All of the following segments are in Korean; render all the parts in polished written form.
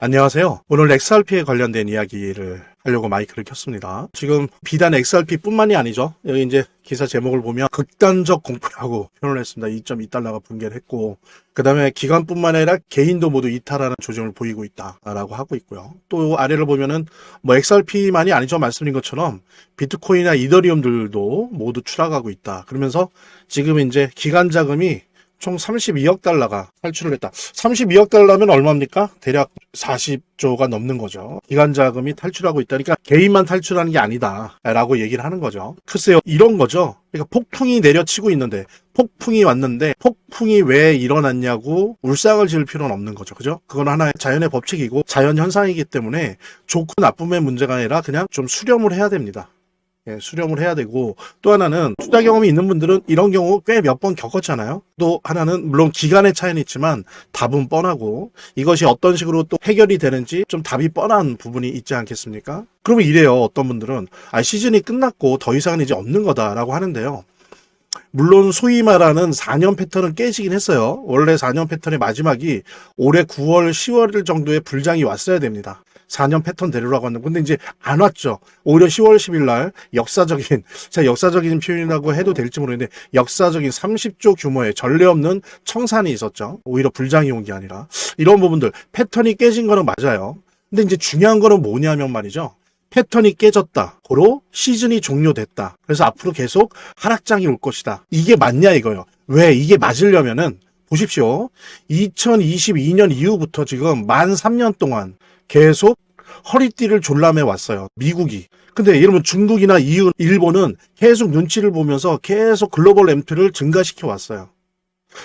안녕하세요. 오늘 XRP에 관련된 이야기를 하려고 마이크를 켰습니다. 지금 비단 XRP뿐만이 아니죠. 여기 이제 기사 제목을 보면 극단적 공포라고 표현을 했습니다. 2.2달러가 붕괴를 했고, 그 다음에 기관뿐만 아니라 개인도 모두 이탈하는 조짐을 보이고 있다라고 하고 있고요. 또 아래를 보면은 뭐 XRP만이 아니죠. 말씀드린 것처럼 비트코인이나 이더리움들도 모두 추락하고 있다. 그러면서 지금 이제 기관 자금이 총 32억 달러가 탈출을 했다. 32억 달러면 얼마입니까? 대략 40조가 넘는 거죠. 기관 자금이 탈출하고 있다니까 개인만 탈출하는 게 아니다 라고 얘기를 하는 거죠. 글쎄요, 이런 거죠. 그러니까 폭풍이 내려치고 있는데, 폭풍이 왔는데 폭풍이 왜 일어났냐고 울상을 지을 필요는 없는 거죠. 그죠? 그건 하나의 자연의 법칙이고 자연 현상이기 때문에 좋고 나쁨의 문제가 아니라 그냥 좀 수렴을 해야 됩니다. 수렴을 해야 되고, 또 하나는 투자 경험이 있는 분들은 이런 경우 꽤 몇 번 겪었잖아요. 또 하나는 물론 기간의 차이는 있지만 답은 뻔하고, 이것이 어떤 식으로 또 해결이 되는지 좀 답이 뻔한 부분이 있지 않겠습니까? 그러면 이래요. 어떤 분들은 시즌이 끝났고 더 이상은 이제 없는 거다라고 하는데요. 물론 소위 말하는 4년 패턴은 깨지긴 했어요. 원래 4년 패턴의 마지막이 올해 9월, 10월 정도에 불장이 왔어야 됩니다. 4년 패턴 대로라고 하는데, 근데 이제 안 왔죠. 오히려 10월 10일 날 제가 역사적인 표현이라고 해도 될지 모르겠는데, 역사적인 30조 규모의 전례 없는 청산이 있었죠. 오히려 불장이 온 게 아니라. 이런 부분들, 패턴이 깨진 거는 맞아요. 근데 이제 중요한 거는 뭐냐면 말이죠. 패턴이 깨졌다. 고로 시즌이 종료됐다. 그래서 앞으로 계속 하락장이 올 것이다. 이게 맞냐 이거예요. 왜? 이게 맞으려면은 보십시오. 2022년 이후부터 지금 만 3년 동안 계속 허리띠를 졸라매 왔어요. 미국이. 근데 여러분 중국이나 일본은 계속 눈치를 보면서 계속 글로벌 램프를 증가시켜 왔어요.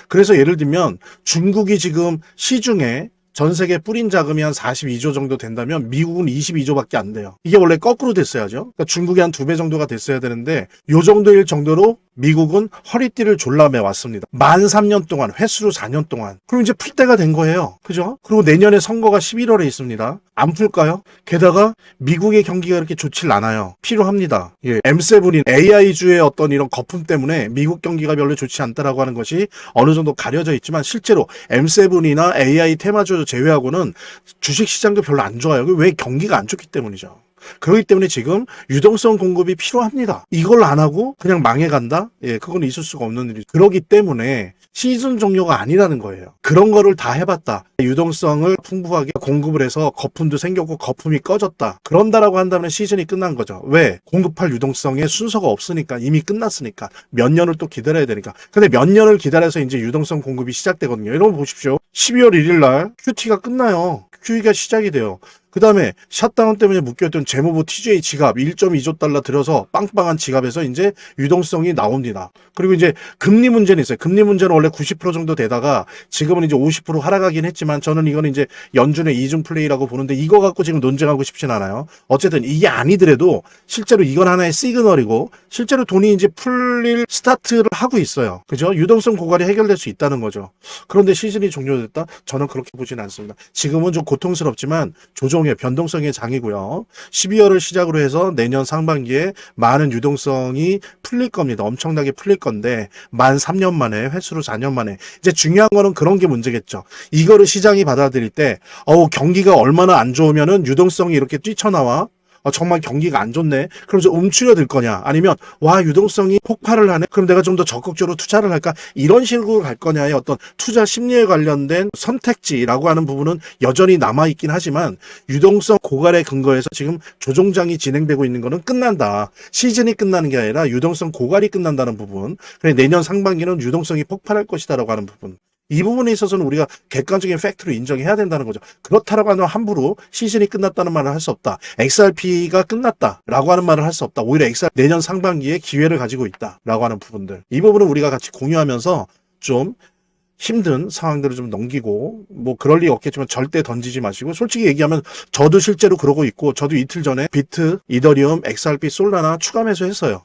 그래서 예를 들면 중국이 지금 시중에 전 세계 뿌린 자금이 한 42조 정도 된다면 미국은 22조밖에 안 돼요. 이게 원래 거꾸로 됐어야죠. 그러니까 중국이 한 2배 정도가 됐어야 되는데 요 정도일 정도로 미국은 허리띠를 졸라매 왔습니다. 만 3년 동안, 횟수로 4년 동안. 그럼 이제 풀 때가 된 거예요. 그죠? 그리고 내년에 선거가 11월에 있습니다. 안 풀까요? 게다가 미국의 경기가 그렇게 좋질 않아요. 필요합니다. M7인 AI주의 어떤 이런 거품 때문에 미국 경기가 별로 좋지 않다라고 하는 것이 어느 정도 가려져 있지만 실제로 M7이나 AI 테마주 제외하고는 주식시장도 별로 안 좋아요. 왜? 경기가 안 좋기 때문이죠. 그렇기 때문에 지금 유동성 공급이 필요합니다. 이걸 안 하고 그냥 망해간다? 그건 있을 수가 없는 일이죠. 그렇기 때문에 시즌 종료가 아니라는 거예요. 그런 거를 다 해봤다. 유동성을 풍부하게 공급을 해서 거품도 생겼고 거품이 꺼졌다. 그런다라고 한다면 시즌이 끝난 거죠. 왜? 공급할 유동성에 순서가 없으니까, 이미 끝났으니까. 몇 년을 또 기다려야 되니까. 근데 몇 년을 기다려서 이제 유동성 공급이 시작되거든요. 여러분 보십시오. 12월 1일 날 QT가 끝나요. QE가 시작이 돼요. 그 다음에 샷다운 때문에 묶여있던 재무부 TJ 지갑 1.2조 달러 들여서 빵빵한 지갑에서 이제 유동성이 나옵니다. 그리고 이제 금리 문제는 있어요. 금리 문제는 원래 90% 정도 되다가 지금은 이제 50% 하락하긴 했지만 저는 이거는 이제 연준의 이중 플레이라고 보는데 이거 갖고 지금 논쟁하고 싶진 않아요. 어쨌든 이게 아니더라도 실제로 이건 하나의 시그널이고 실제로 돈이 이제 풀릴 스타트를 하고 있어요. 그죠? 유동성 고갈이 해결될 수 있다는 거죠. 그런데 시즌이 종료됐다? 저는 그렇게 보진 않습니다. 지금은 좀 고통스럽지만 변동성의 장이고요. 12월을 시작으로 해서 내년 상반기에 많은 유동성이 풀릴 겁니다. 엄청나게 풀릴 건데 만 3년 만에, 횟수로 4년 만에. 이제 중요한 거는 그런 게 문제겠죠. 이거를 시장이 받아들일 때 경기가 얼마나 안 좋으면은 유동성이 이렇게 뛰쳐나와. 정말 경기가 안 좋네. 그럼 움츠려들 거냐? 아니면 유동성이 폭발을 하네. 그럼 내가 좀 더 적극적으로 투자를 할까? 이런 식으로 갈 거냐의 어떤 투자 심리에 관련된 선택지라고 하는 부분은 여전히 남아있긴 하지만 유동성 고갈에 근거해서 지금 조종장이 진행되고 있는 거는 끝난다. 시즌이 끝나는 게 아니라 유동성 고갈이 끝난다는 부분. 그래 내년 상반기는 유동성이 폭발할 것이다라고 하는 부분. 이 부분에 있어서는 우리가 객관적인 팩트로 인정해야 된다는 거죠. 그렇다라고 하면 함부로 시즌이 끝났다는 말을 할 수 없다. XRP가 끝났다라고 하는 말을 할 수 없다. 오히려 내년 상반기에 기회를 가지고 있다라고 하는 부분들. 이 부분은 우리가 같이 공유하면서 좀 힘든 상황들을 좀 넘기고 그럴 리 없겠지만 절대 던지지 마시고 솔직히 얘기하면 저도 실제로 그러고 있고 저도 이틀 전에 비트, 이더리움, XRP, 솔라나 추가 매수했어요.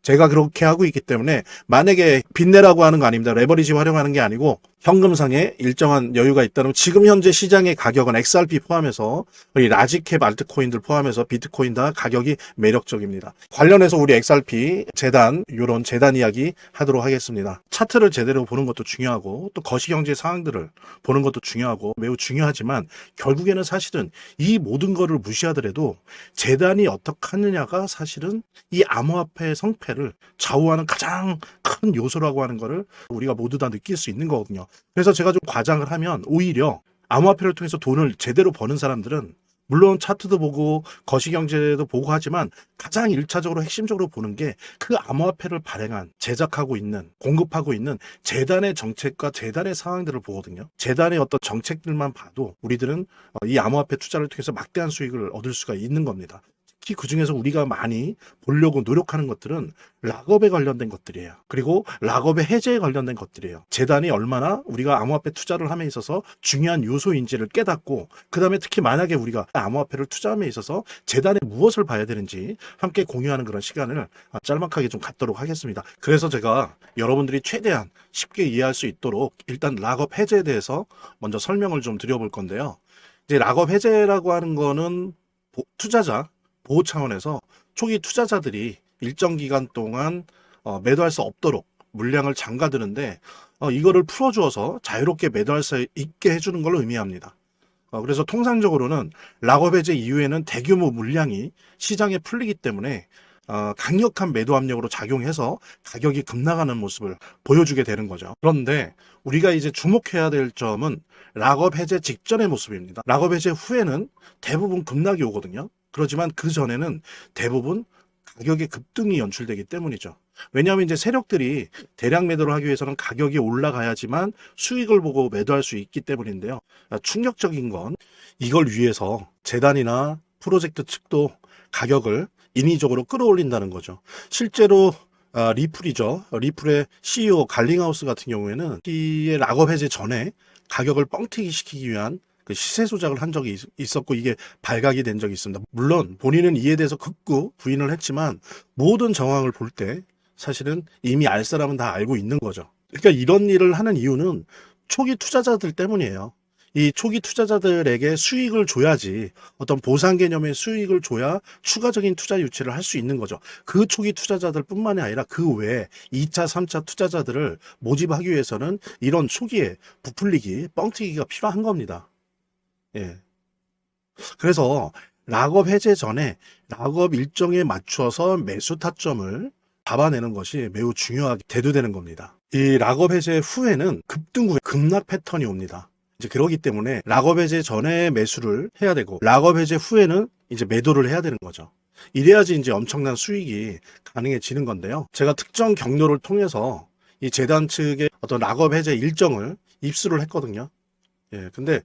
제가 그렇게 하고 있기 때문에 만약에 빚내라고 하는 거 아닙니다. 레버리지 활용하는 게 아니고 현금상에 일정한 여유가 있다면 지금 현재 시장의 가격은 XRP 포함해서 우리 라지캡 알트코인들 포함해서 비트코인 다 가격이 매력적입니다. 관련해서 우리 XRP 재단 이런 재단 이야기 하도록 하겠습니다. 차트를 제대로 보는 것도 중요하고 또 거시경제 상황들을 보는 것도 중요하고 매우 중요하지만 결국에는 사실은 이 모든 거를 무시하더라도 재단이 어떻게 하느냐가 사실은 이 암호화폐의 성패를 좌우하는 가장 큰 요소라고 하는 거를 우리가 모두 다 느낄 수 있는 거거든요. 그래서 제가 좀 과장을 하면 오히려 암호화폐를 통해서 돈을 제대로 버는 사람들은 물론 차트도 보고 거시경제도 보고 하지만 가장 1차적으로 핵심적으로 보는 게 그 암호화폐를 발행한 제작하고 있는 공급하고 있는 재단의 정책과 재단의 상황들을 보거든요. 재단의 어떤 정책들만 봐도 우리들은 이 암호화폐 투자를 통해서 막대한 수익을 얻을 수가 있는 겁니다. 특히 그중에서 우리가 많이 보려고 노력하는 것들은 락업에 관련된 것들이에요. 그리고 락업의 해제에 관련된 것들이에요. 재단이 얼마나 우리가 암호화폐 투자를 함에 있어서 중요한 요소인지를 깨닫고 그 다음에 특히 만약에 우리가 암호화폐를 투자함에 있어서 재단에 무엇을 봐야 되는지 함께 공유하는 그런 시간을 짤막하게 좀 갖도록 하겠습니다. 그래서 제가 여러분들이 최대한 쉽게 이해할 수 있도록 일단 락업 해제에 대해서 먼저 설명을 좀 드려볼 건데요. 이제 락업 해제라고 하는 거는 투자자 보호 차원에서 초기 투자자들이 일정 기간 동안 매도할 수 없도록 물량을 잠가두는데 이거를 풀어주어서 자유롭게 매도할 수 있게 해주는 걸 의미합니다. 그래서 통상적으로는 락업 해제 이후에는 대규모 물량이 시장에 풀리기 때문에 강력한 매도 압력으로 작용해서 가격이 급락하는 모습을 보여주게 되는 거죠. 그런데 우리가 이제 주목해야 될 점은 락업 해제 직전의 모습입니다. 락업 해제 후에는 대부분 급락이 오거든요. 그렇지만 그 전에는 대부분 가격의 급등이 연출되기 때문이죠. 왜냐하면 이제 세력들이 대량 매도를 하기 위해서는 가격이 올라가야지만 수익을 보고 매도할 수 있기 때문인데요. 충격적인 건 이걸 위해서 재단이나 프로젝트 측도 가격을 인위적으로 끌어올린다는 거죠. 실제로 리플이죠. 리플의 CEO 갈링하우스 같은 경우에는 이 락업 해제 전에 가격을 뻥튀기 시키기 위한 그 시세 조작을 한 적이 있었고 이게 발각이 된 적이 있습니다. 물론 본인은 이에 대해서 극구 부인을 했지만 모든 정황을 볼 때 사실은 이미 알 사람은 다 알고 있는 거죠. 그러니까 이런 일을 하는 이유는 초기 투자자들 때문이에요. 이 초기 투자자들에게 수익을 줘야지 어떤 보상 개념의 수익을 줘야 추가적인 투자 유치를 할 수 있는 거죠. 그 초기 투자자들 뿐만이 아니라 그 외에 2차, 3차 투자자들을 모집하기 위해서는 이런 초기에 부풀리기, 뻥튀기가 필요한 겁니다. 예. 그래서 락업 해제 전에 락업 일정에 맞춰서 매수 타점을 잡아내는 것이 매우 중요하게 대두되는 겁니다. 이 락업 해제 후에는 급등 후에 급락 패턴이 옵니다. 이제 그러기 때문에 락업 해제 전에 매수를 해야 되고 락업 해제 후에는 이제 매도를 해야 되는 거죠. 이래야지 이제 엄청난 수익이 가능해지는 건데요. 제가 특정 경로를 통해서 이 재단 측의 어떤 락업 해제 일정을 입수를 했거든요. 예, 근데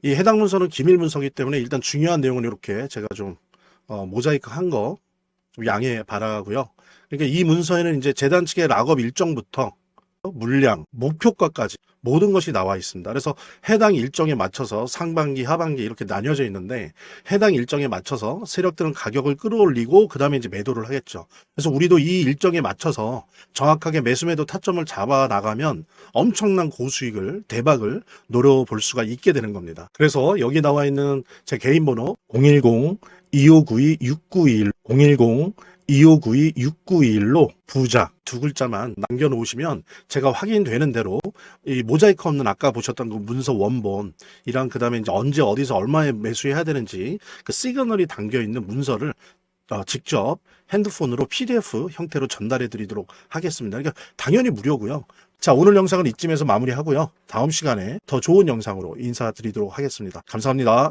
이 해당 문서는 기밀 문서이기 때문에 일단 중요한 내용은 이렇게 제가 좀 모자이크 한 거 좀 양해 바라고요. 그러니까 이 문서에는 이제 재단 측의 락업 일정부터 물량, 목표가까지 모든 것이 나와 있습니다. 그래서 해당 일정에 맞춰서 상반기, 하반기 이렇게 나뉘어져 있는데 해당 일정에 맞춰서 세력들은 가격을 끌어올리고 그 다음에 이제 매도를 하겠죠. 그래서 우리도 이 일정에 맞춰서 정확하게 매수 매도 타점을 잡아 나가면 엄청난 고수익을 대박을 노려볼 수가 있게 되는 겁니다. 그래서 여기 나와 있는 제 개인 번호 010-2592-6921 010-2592-6921로 부자 두 글자만 남겨놓으시면 제가 확인되는 대로 이 모자이크 없는 아까 보셨던 그 문서 원본이랑 그 다음에 이제 언제 어디서 얼마에 매수해야 되는지 그 시그널이 담겨 있는 문서를 직접 핸드폰으로 PDF 형태로 전달해 드리도록 하겠습니다. 그러니까 당연히 무료고요. 자, 오늘 영상은 이쯤에서 마무리하고요. 다음 시간에 더 좋은 영상으로 인사드리도록 하겠습니다. 감사합니다.